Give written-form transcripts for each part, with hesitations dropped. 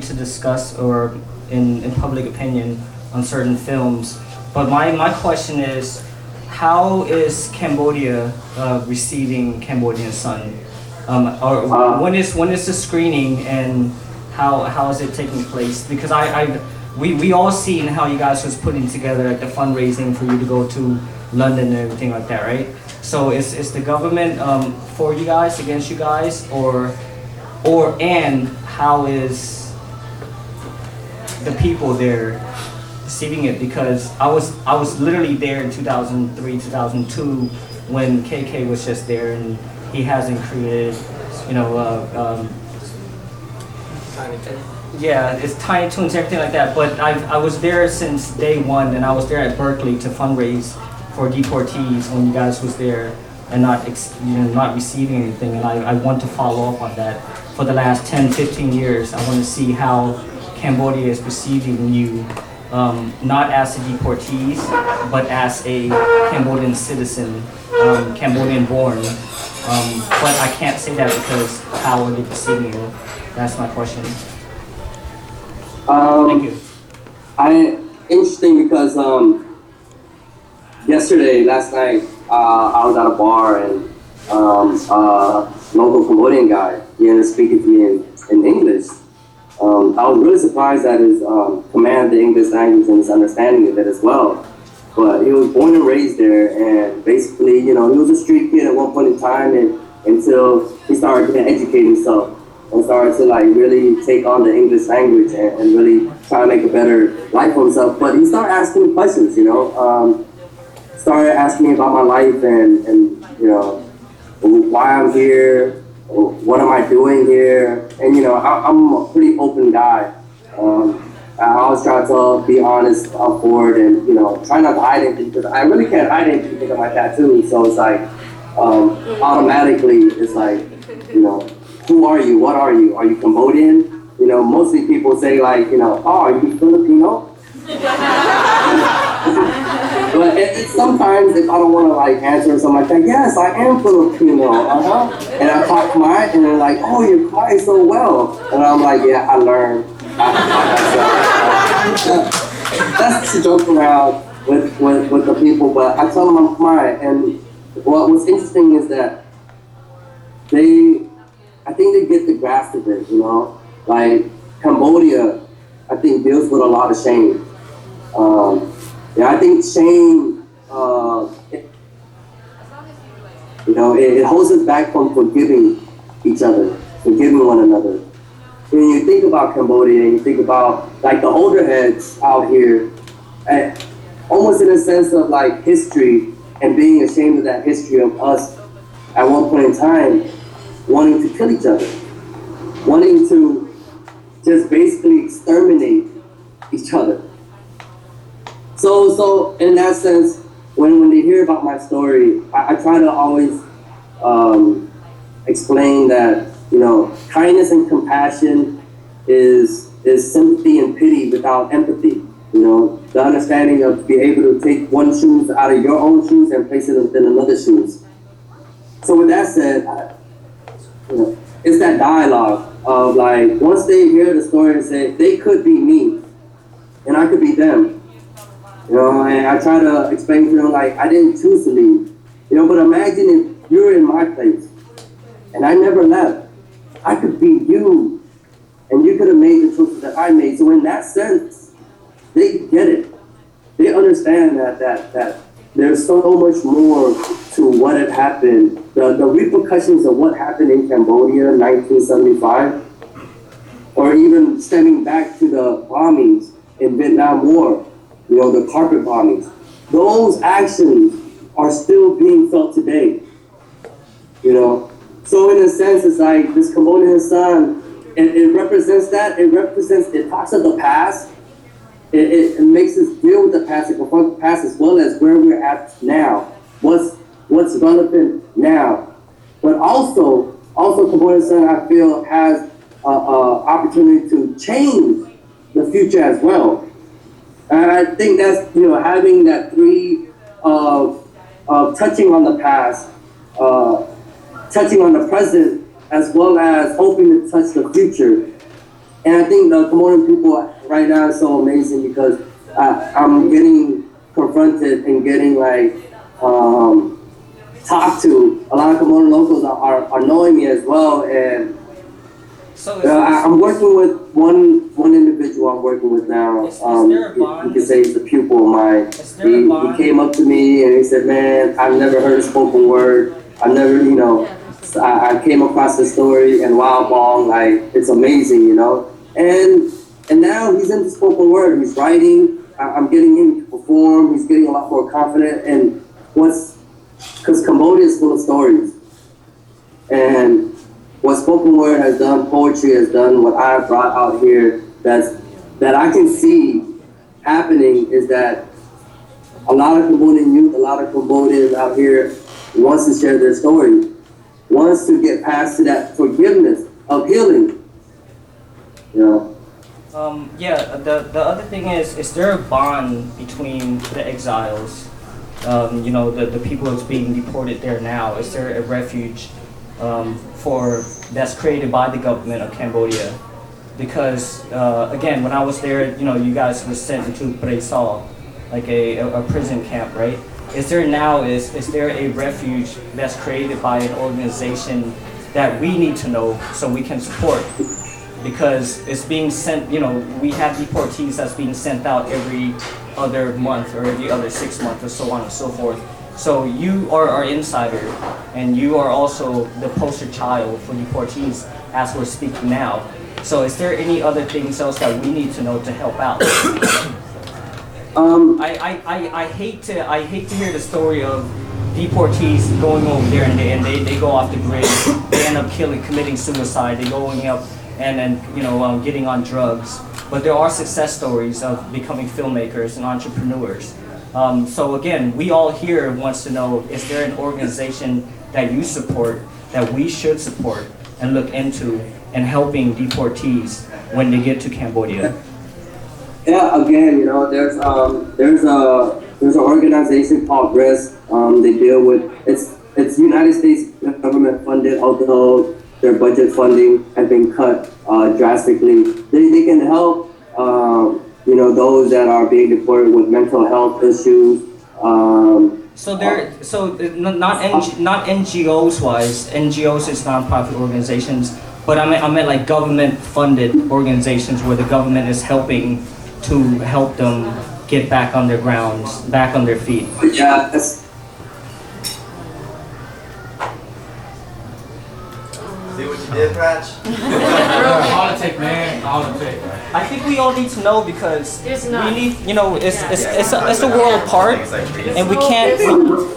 to discuss or in public opinion on certain films. But my question is, how is Cambodia receiving Cambodian Son? Or when is the screening, and how is it taking place? Because we all seen how you guys was putting together like the fundraising for you to go to London and everything like that, right? So is the government for you guys, against you guys, and how is the people there receiving it? Because I was literally there in 2003, 2002 when KK was just there, and he hasn't created, yeah, it's Tiny Toons, everything like that. But I was there since day one, and I was there at Berkeley to fundraise for deportees when you guys was there and not receiving anything. And I want to follow up on that. For the last 10, 15 years, I want to see how Cambodia is receiving you, not as a deportees, but as a Cambodian citizen, Cambodian born. But I can't say that because how are they receiving you? That's my question. Thank you. Interesting because last night, I was at a bar and local Cambodian guy, he ended up speaking to me in English. I was really surprised at his command of the English language and his understanding of it as well. But he was born and raised there, and basically, he was a street kid at one point in time, and until he started to educate himself and started to really take on the English language and really try to make a better life for himself. But he started asking me questions, started asking me about my life and why I'm here, what am I doing here, and I'm a pretty open guy. I always try to be honest, forward, and try not to hide anything, because I really can't hide anything because of my tattoo. So it's like automatically, it's like who are you? What are you? Are you Cambodian? Mostly people say like oh, are you Filipino? But sometimes if I don't want to answer or something like that, yes, I am Filipino, and I talk Khmer, and they're like, oh, you're Khmer so well, and I'm like, yeah, I learned. That's to joke around with the people, but I tell them I'm Khmer, and what's interesting is that I think they get the grasp of it, like Cambodia, I think deals with a lot of shame. I think shame, it holds us back from forgiving each other, forgiving one another. When you think about Cambodia, and you think about the older heads out here, almost in a sense of history and being ashamed of that history of us at one point in time wanting to kill each other, wanting to just basically exterminate each other. So in that sense, when they hear about my story, I try to always explain that kindness and compassion is sympathy and pity without empathy. The understanding of being able to take one shoes out of your own shoes and place it within another's shoes. So with that said, it's that dialogue of once they hear the story and say they could be me and I could be them. And I try to explain to them I didn't choose to leave. But imagine if you're in my place and I never left. I could be you, and you could have made the choices that I made. So in that sense, they get it. They understand that there's so much more to what had happened. The repercussions of what happened in Cambodia in 1975, or even stemming back to the bombings in Vietnam War, the carpet bombings. Those actions are still being felt today. So in a sense, it's this Cambodian Son, it represents that. It talks of the past. It makes us deal with the past, it confronts the past, as well as where we're at now. What's relevant now. But also Cambodian Son, I feel, has an opportunity to change the future as well. And I think that's, having that three of touching on the past, touching on the present, as well as hoping to touch the future. And I think the Cambodian people right now is so amazing because I'm getting confronted and getting like talked to. A lot of Cambodian locals are knowing me as well, and So I'm working with one individual. I'm working with now. is there a bond? You can say he's a pupil of mine. Is there a bond? He came up to me and he said, "Man, I've never heard a spoken word. I never, I came across this story and wow, bong, like it's amazing, And now he's into spoken word. He's writing. I'm getting him to perform. He's getting a lot more confident. And because Cambodia is full of stories, and what spoken word has done, poetry has done, what I've brought out here that I can see happening is that a lot of Cambodian youth, a lot of Cambodians out here wants to share their story, wants to get past to that forgiveness of healing. The other thing is there a bond between the exiles, the people that's being deported there now? Is there a refuge that's created by the government of Cambodia? Because again, when I was there, you guys were sent into Kosal, like a prison camp, right? Is there a refuge that's created by an organization that we need to know so we can support? Because it's being sent, we have deportees that's being sent out every other month or every other 6 months or so on and so forth. So you are our insider, and you are also the poster child for deportees as we're speaking now. So is there any other things else that we need to know to help out? I hate to hear the story of deportees going over there and they go off the grid, they end up committing suicide, they going up and getting on drugs. But there are success stories of becoming filmmakers and entrepreneurs. So again, we all here wants to know, is there an organization that you support, that we should support and look into and helping deportees when they get to Cambodia? Yeah, again, there's an organization called RISK. They deal with it's United States government funded, although their budget funding has been cut drastically. They can help those that are being deported with mental health issues. Not NGOs wise. NGOs is nonprofit organizations, but I meant like government funded organizations where the government is helping to help them get back on their grounds, back on their feet. Yeah, See what you did, Patch? Politic, man. Politic. I think we all need to know because There's we none. need, it's a world apart, and we can't. Oh,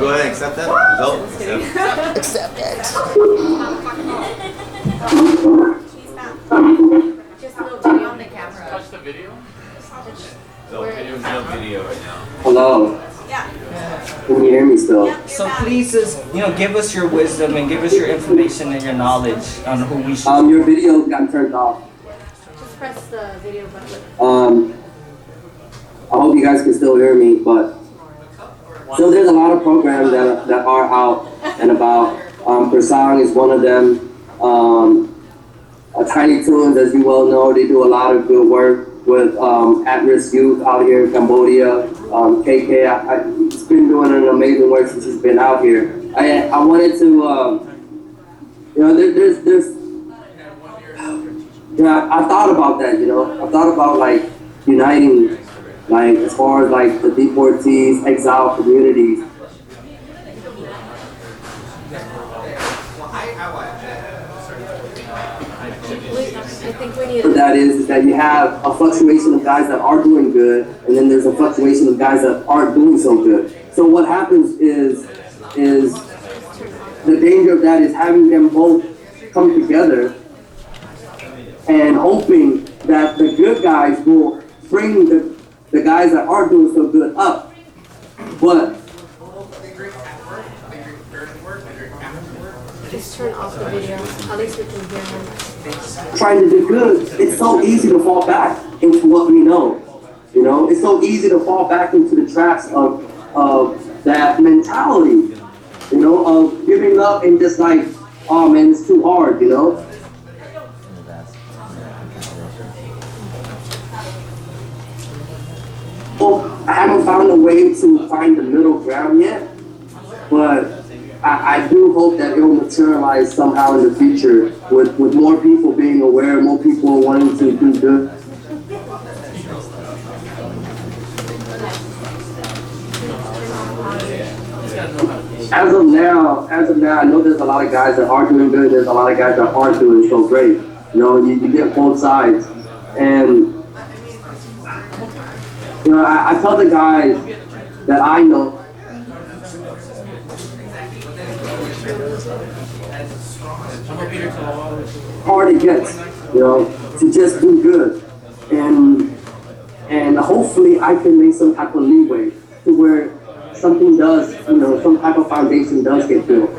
go ahead and accept that result. Accept it. Just a little video on the camera. Touch the video? There's no video right now. hello. Yeah. Can you hear me still? So please just, give us your wisdom and give us your information and your knowledge on who we should. Your video got turned off. Just press the video button. I hope you guys can still hear me, but so there's a lot of programs that are out and about. Persang is one of them. Tiny Toons, as you well know, they do a lot of good work with at-risk youth out here in Cambodia. KK, he's been doing an amazing work since he's been out here. I wanted to, I thought about that, I thought about like uniting, like as far as like the deportees, exile communities. I think we need. What that is that you have a fluctuation of guys that are doing good, and then there's a fluctuation of guys that aren't doing so good. So what happens is the danger of that is having them both come together and hoping that the good guys will bring the guys that aren't doing so good up. But Just turn off the video. At least we can hear him. trying to do good, it's so easy to fall back into what we know. It's so easy to fall back into the traps of that mentality, of giving up and just like, oh man, it's too hard, Well, I haven't found a way to find the middle ground yet, but I do hope that it will materialize somehow in the future with more people being aware, more people wanting to do good. As of now, I know there's a lot of guys that are doing good. There's a lot of guys that aren't doing so great. You know, you get both sides, and you know, I tell the guys that I know. Hard it gets, you know, to just do good, and hopefully I can make some type of leeway to where something does, you know, some type of foundation does get built.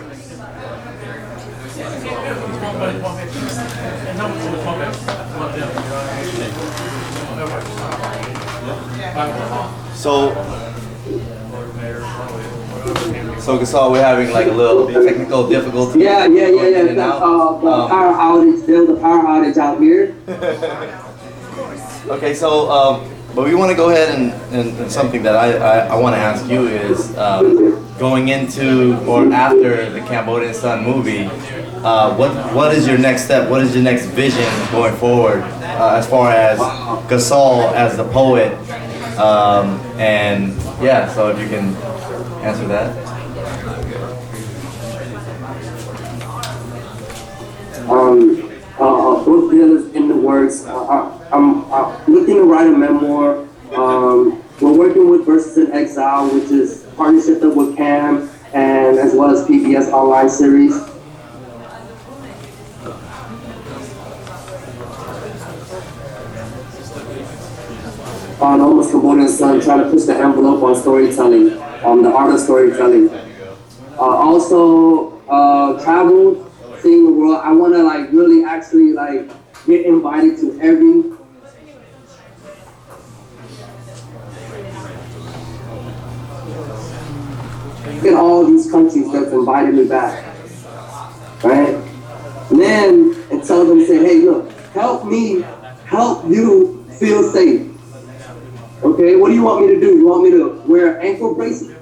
So Kosal, we're having like a little technical difficulty. Yeah. The power outage, there's a power outage out here. Okay, so but we want to go ahead and something that I want to ask you is going into or after the Cambodian Son movie, what is your next step? What is your next vision going forward as far as Kosal as the poet? And yeah, so if you can answer that. A book deal is in the works. I'm looking to write a memoir. We're working with Versus in Exile, which is partnership with Cam and as well as PBS online series. Almost Cambodian Son, trying to push the envelope on storytelling, the art of storytelling. Also, travel. Seeing the world. I want to like really actually like get invited to in all these countries that's invited me back, right? And then and tell them, say, hey, look, help me, help you feel safe. Okay, what do you want me to do? You want me to wear ankle bracelets?